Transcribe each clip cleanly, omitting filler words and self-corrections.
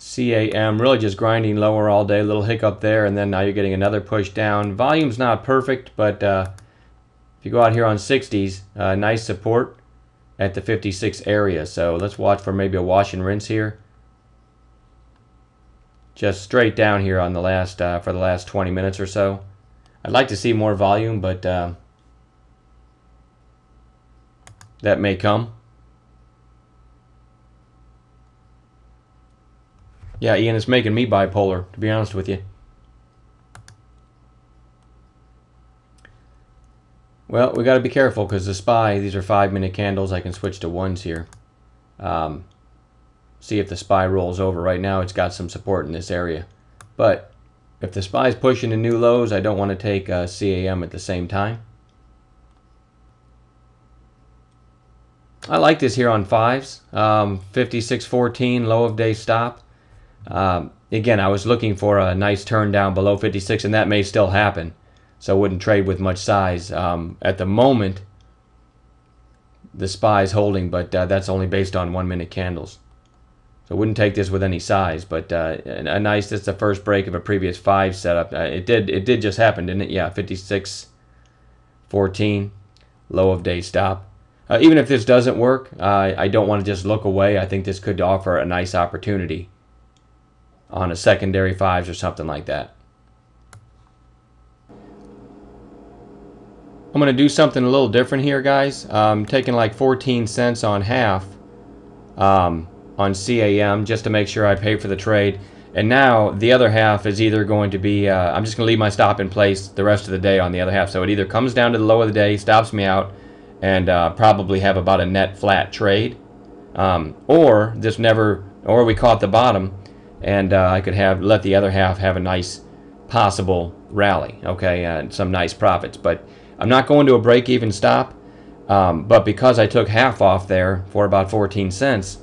CAM really just grinding lower all day. A little hiccup there, and then now you're getting another push down. Volume's not perfect, but if you go out here on 60s, nice support at the 56 area. So let's watch for maybe a wash and rinse here. Just straight down here on the last for the last 20 minutes or so. I'd like to see more volume, but that may come. Yeah, Ian, it's making me bipolar, to be honest with you. Well, we got to be careful because the SPY, these are 5-minute candles. I can switch to ones here. See if the SPY rolls over. Right now it's got some support in this area. But if the SPY is pushing to new lows, I don't want to take CAM at the same time. I like this here on 5s. 56.14, low of day stop. Again, I was looking for a nice turn down below 56, and that may still happen. So I wouldn't trade with much size. At the moment, the SPY is holding, but that's only based on 1-minute candles. So I wouldn't take this with any size, but a nice, that's the first break of a previous 5 setup. It did just happen, didn't it? Yeah, 56.14, low of day stop. Even if this doesn't work, I don't want to just look away. I think this could offer a nice opportunity on a secondary 5s or something like that. I'm going to do something a little different here, guys. I'm taking like 14 cents on half on CAM just to make sure I pay for the trade. And now the other half is either going to be, I'm just going to leave my stop in place the rest of the day on the other half. So it either comes down to the low of the day, stops me out, and probably have about a net flat trade. Or we caught the bottom and I could let the other half have a nice possible rally, okay, and some nice profits. But I'm not going to a break-even stop, but because I took half off there for about 14 cents,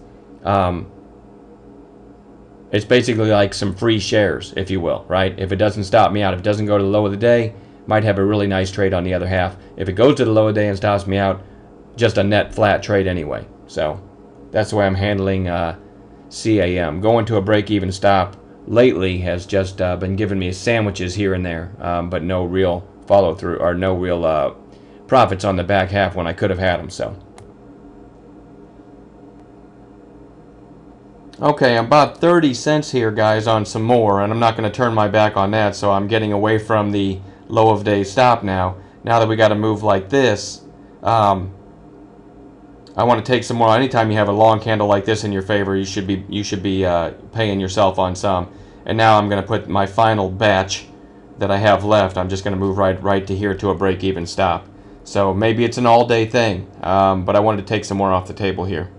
it's basically like some free shares, if you will, right? If it doesn't stop me out, if it doesn't go to the low of the day, might have a really nice trade on the other half. If it goes to the low of the day and stops me out, just a net flat trade anyway. So that's the way I'm handling CAM. Going to a break-even stop lately has just been giving me sandwiches here and there, but no real follow-through or no real profits on the back half when I could have had them. So okay, I'm about 30 cents here, guys, on some more, and I'm not going to turn my back on that, so I'm getting away from the low of day stop now. Now that we got to move like this, I want to take some more. Anytime you have a long candle like this in your favor, you should be paying yourself on some. And now I'm going to put my final batch that I have left. I'm just going to move right to here to a break-even stop. So maybe it's an all-day thing, but I wanted to take some more off the table here.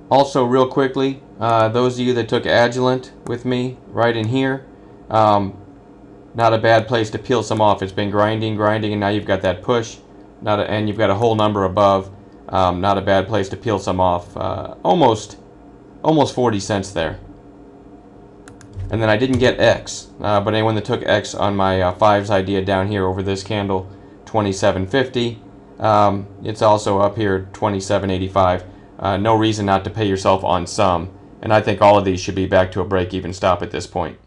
Also, real quickly, those of you that took Agilent with me right in here, not a bad place to peel some off. It's been grinding, and now you've got that push, and you've got a whole number above. Not a bad place to peel some off. Almost 40 cents there. And then I didn't get X, but anyone that took X on my 5s idea down here over this candle, 27.50. It's also up here, 27.85. No reason not to pay yourself on some, and I think all of these should be back to a break-even stop at this point.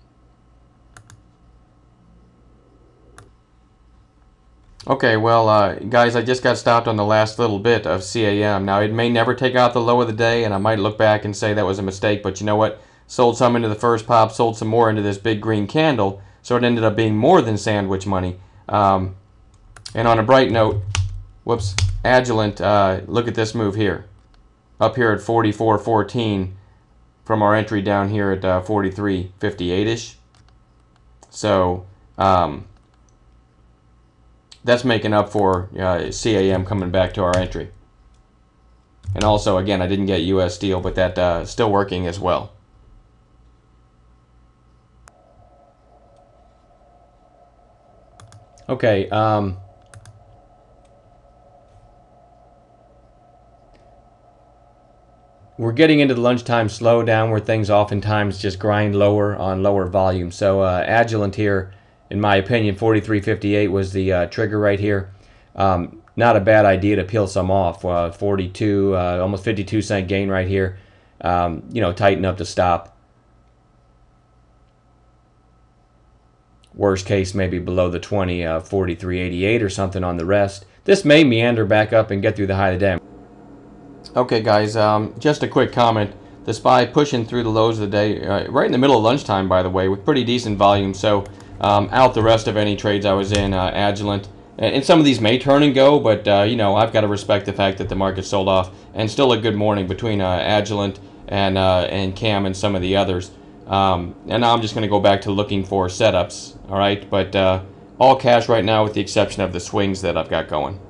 Okay, well, guys, I just got stopped on the last little bit of CAM. Now, it may never take out the low of the day, and I might look back and say that was a mistake, but you know what? Sold some into the first pop, sold some more into this big green candle, so it ended up being more than sandwich money. And on a bright note, whoops, Agilent, look at this move here. Up here at 44.14 from our entry down here at 43.58-ish. So that's making up for CAM coming back to our entry. And also, again, I didn't get US Steel, but that still working as well. Okay, we're getting into the lunchtime slowdown where things oftentimes just grind lower on lower volume. So Agilent here, in my opinion, 43.58 was the trigger right here. Not a bad idea to peel some off. 42, almost 52 cent gain right here. you know, tighten up the stop. Worst case, maybe below the 20, 43.88 or something on the rest. This may meander back up and get through the high of the day. Okay, guys, just a quick comment. The SPY pushing through the lows of the day, right in the middle of lunchtime, by the way, with pretty decent volume. So out the rest of any trades I was in, Agilent. And some of these may turn and go, but you know, I've got to respect the fact that the market sold off. And still a good morning between Agilent and CAM and some of the others. And now I'm just going to go back to looking for setups. All right, but all cash right now with the exception of the swings that I've got going.